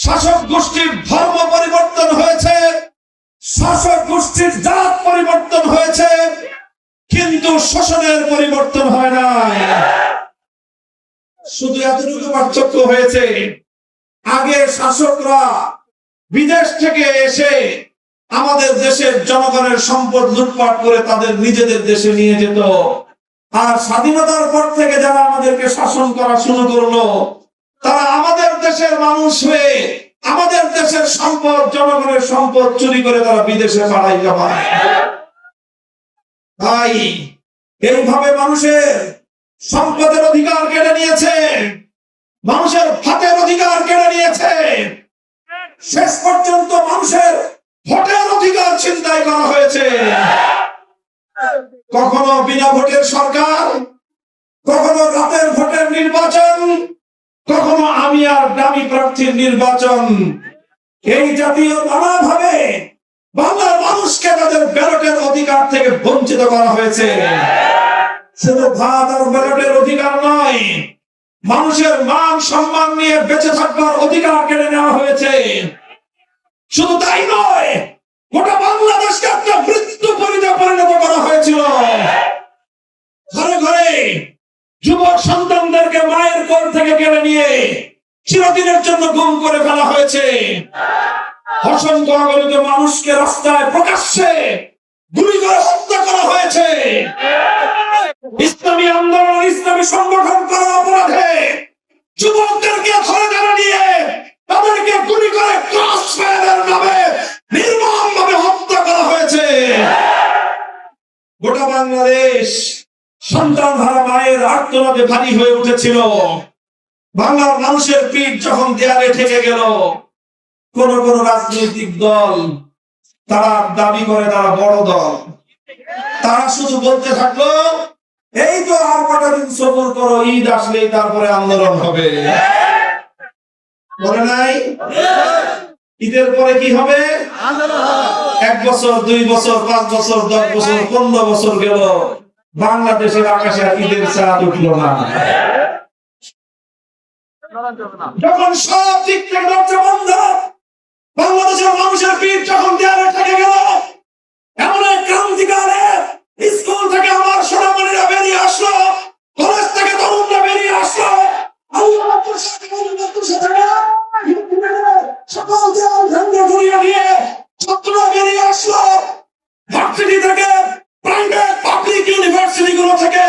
শাসক গোষ্ঠীর ধর্ম পরিবর্তন হয়েছে, শাসক গোষ্ঠীর জাত পরিবর্তন হয়েছে, কিন্তু শোষণের পরিবর্তন হয় নাই। শুধু এতটুকু পার্থক্য হয়েছে, আগে শাসকরা বিদেশ থেকে এসে আমাদের দেশের জনগণের সম্পদ লুটপাট করে তাদের নিজেদের দেশে নিয়ে যেত, আর স্বাধীনতার পর থেকে যারা আমাদেরকে শাসন করা শুরু করলো তারা আমাদের দেশের মানুষ হয়ে আমাদের দেশের সম্পদ, জনগণের সম্পদ চুরি করে তারা বিদেশে পাড়াই জমায়। তাই এইভাবে মানুষের সম্পদের অধিকার কেড়ে নিয়েছে, মানুষের ভাতের অধিকার কেড়ে নিয়েছে, শেষ পর্যন্ত মানুষের ভোটের অধিকার ছিনতাই করা হয়েছে। কখনো বিনা ভোটের সরকার, কখনো রাতের ভোটের নির্বাচন, কখনো আমি আর দামি প্রার্থীর নির্বাচন, এই জাতীয় নানাভাবে বাংলার মানুষকে তাদের ব্যালটের অধিকার থেকে বঞ্চিত করা হয়েছে। শুধু ভাত আর ব্যালটের অধিকার নয়, মানুষের মান সম্মান নিয়ে বেঁচে থাকবার অধিকার কেড়ে নেওয়া হয়েছে। শুধু তাই নয়, গোটা বাংলাদেশকে একটা মৃত্যু পরিণত করা হয়েছিল। ঘরে ঘরে যুবক সন্তানদেরকে মায়ের কোল থেকে কেড়ে নিয়ে চিরদিনের জন্য গুম করে ফেলা হয়েছে। অসংখ্য অগণিত মানুষকে রাস্তায় প্রকাশ্যে গুলি করে হত্যা করা হয়েছে। ইসলামী আন্দোলন, ইসলামী সংগঠন করার অপরাধে যুবকদেরকে ধরে ধরে নিয়ে তাদেরকে গুলি করে ক্রস ফায়ারের নামে নির্মমভাবে হত্যা করা হয়েছে। গোটা বাংলাদেশ সন্তানহারা মায়ের আর্তনাদে ভারী হয়ে উঠেছিল। বাংলার মানুষের পিঠ যখন দেয়ালে ঠেকে গেল, কোন কোন রাজনৈতিক দল তারা দাবি করে তারা বড় দল, তারা শুধু বলতে থাকলো এই তো আর কটা দিন সবুর করো, ঈদ আসলেই তারপরে আন্দোলন হবে। বলে নাই ঈদের পরে কি হবে? 1 বছর, 2 বছর, 5 বছর, 10 বছর, 15 বছর গেল, বাংলাদেশের আকাশে ঈদের চাঁদ উঠলো না। যখন সব দিক থেকে দরজা বন্ধ, বাংলাদেশের মানুষের পিঠ যখন দেয়ালে ঠেকে গেল, এমন এক ক্রান্তিকালে স্কুল থেকে আমার সোনামণিরা বেরিয়ে আসলো, কলেজ থেকে তরুণরা বেরিয়ে আসলো, সকল দেয়াল ভেঙে গুড়িয়ে দিয়ে ছাত্ররা বেরিয়ে আসলো। ভার্সিটি থেকে, প্রাইভেট পাবলিক ইউনিভার্সিটি গুলো থেকে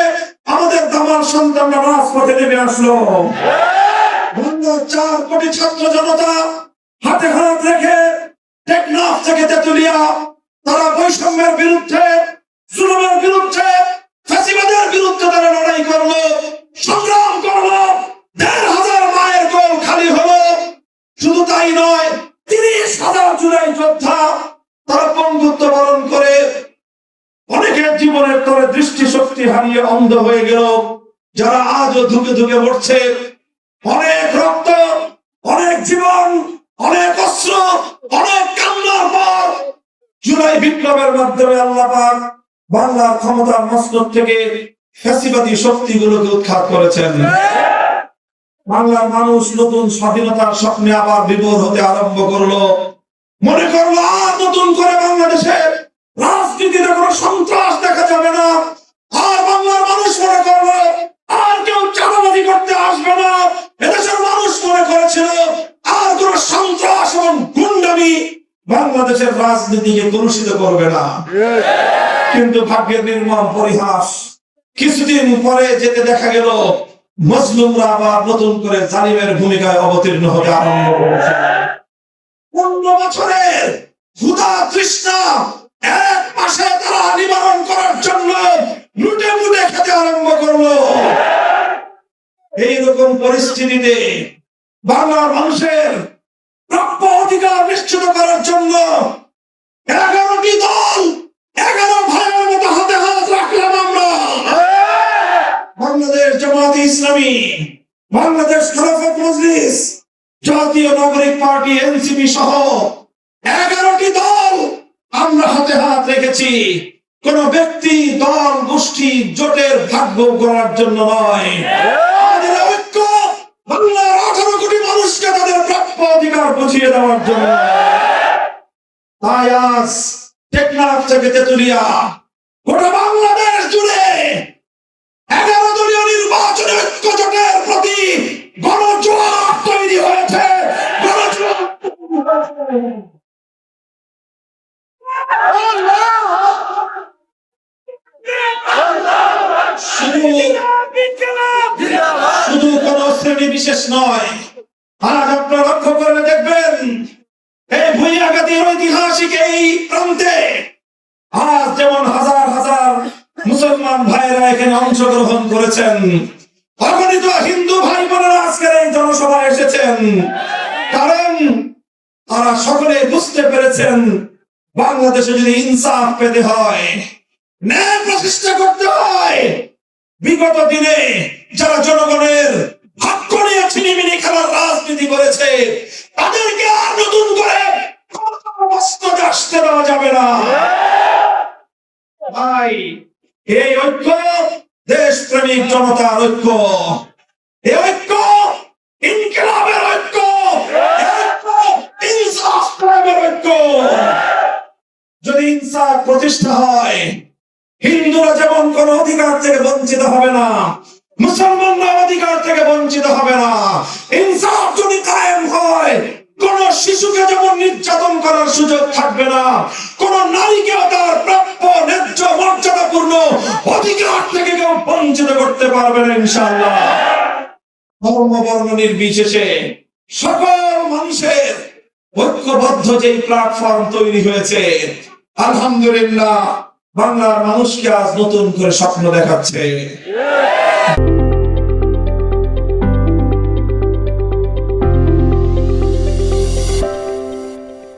আমাদের দামাল সন্তানরা রাজপথে নেমে আসলো। 4 কোটি ছাত্র জনতা হাতে হাত রেখে টেকনাফ থেকে তেতুলিয়া তারা বৈষম্যের বিরুদ্ধে, জুলুমের বিরুদ্ধে, ফ্যাসিবাদের বিরুদ্ধে তারা লড়াই করলো, সংগ্রাম করলো। 1,500 মায়ের কোল খালি হলো। শুধু তাই নয়, 30,000 জুলাই যোদ্ধা তারা বন্ধুত্ব বরণ করে অনেকের জীবনের তরে দৃষ্টিশক্তি হারিয়ে অন্ধ হয়ে গেল। যারা আজও ধুকে ধুকে মরছে, অনেক রক্ত, অনেক জীবন, অনেক অস্ত্র, অনেক কান্নার পর জুলাই বিপ্লবের মাধ্যমে আল্লাহ পাক বাংলার ক্ষমতার মস্তক থেকে ফ্যাসিবাদী শক্তিগুলোকে উৎখাত করেছেন। বাংলার মানুষ নতুন স্বাধীনতার স্বপ্নে আবার বিভোর হতে আরম্ভ করলো। মনে করলো আর নতুন করে বাংলাদেশের রাজনীতিতে কোনো সন্ত্রাস দেখা যাবে না। আর বাংলার মানুষ মনে করলো আর কেউ চাঁদাবাজি করতে আসবে না। এদেশের মানুষ মনে করেছিল আর কোন সন্ত্রাস এবং গুন্ডামি বাংলাদেশের রাজনীতিকে কলুষিত করবে না। কিন্তু ভাগ্যের নির্মম পরিহাস, কিছুদিন পরে যেতে দেখা গেল মজলুমরা আবার নতুন করে জালিমের ভূমিকায় অবতীর্ণ হতে আরম্ভ করেছে। 15 বছরের ক্ষুধা তৃষ্ণা 1 মাসে তারা নিবারণ করার জন্য লুটে মুটে খেতে আরম্ভ করলো। এইরকম পরিস্থিতিতে বাংলার মানুষের প্রাপ্য অধিকার নিশ্চিত করার জন্য 11টি দল 11 ভাইয়ের মতো হাতে হাত রাখলাম আমরা। বাংলাদেশ জামায়াতে ইসলামী, বাংলাদেশ খেলাফত মজলিস, জাতীয় নাগরিক পার্টি এনসিপি সহ 11টি দল আমরা হাতে হাত রেখেছি। কোন ব্যক্তি, দল, গোষ্ঠী, জোটের ভাগ্য করার জন্য নয়। আমাদের ঐক্য বাংলার 18 কোটি মানুষকে তাদের প্রাপ্য অধিকার বুঝিয়ে দেওয়ার জন্য। তাই আজ টেকনাফ থেকে তেতুলিয়া গোটা বাংলাদেশ জুড়ে 11 দলীয় নির্বাচনী ঐক্য জোটের প্রতি গণজোয়ার তৈরি হয়েছে। গণজোয়ার শুধু কোন শ্রেণী বিশেষ নয়, আজ আপনারা লক্ষ্য করে দেখবেন এই ভূঁইয়াগাতির ঐতিহাসিক এই প্রান্তে আজ যেমন হাজার হাজার মুসলমান ভাইয়েরা এখানে অংশগ্রহণ করেছেন, অগণিত হিন্দু ভাই বোনেরা আজকের এই জনসভায় এসেছেন, কারণ তারা সকলে বুঝতে পেরেছেন বাংলাদেশে যদি ইনসাফ পেতে হয়, ন্যায় প্রতিষ্ঠা করতে হয়, বিগত দিনে যারা জনগণের ভাগ্য নিয়ে ছিনিমিনি খেলার রাজনীতি করেছে তাদেরকে আর নতুন করে আসতে দেওয়া যাবে না। ভাই, এই ঐক্য দেশপ্রেমিক জনতার ঐক্য, এই ঐক্য ইনকিলাবের ঐক্য, ইনসাফ কায়েমের ঐক্য। যদি ইনসাফ প্রতিষ্ঠা হয়, হিন্দুরা যেমন কোন অধিকার থেকে বঞ্চিত হবে না, মুসলমানরা অধিকার থেকে বঞ্চিত হবে না। ইনসাফ যদি কায়েম হয়, কোন শিশুকে যেমন নির্যাতন করার সুযোগ থাকবে না, কোন নারীকেও তার প্রাপ্য ন্যায্য মর্যাদাপূর্ণ অধিকার থেকে কেউ বঞ্চিত করতে পারবে না ইনশাআল্লাহ। ধর্ম বর্ণ নির্বিশেষে সকল মানুষের ঐক্যবদ্ধ যে প্ল্যাটফর্ম তৈরি হয়েছে, আলহামদুলিল্লাহ বাংলার মানুষকে আজ নতুন করে স্বপ্ন দেখাচ্ছে।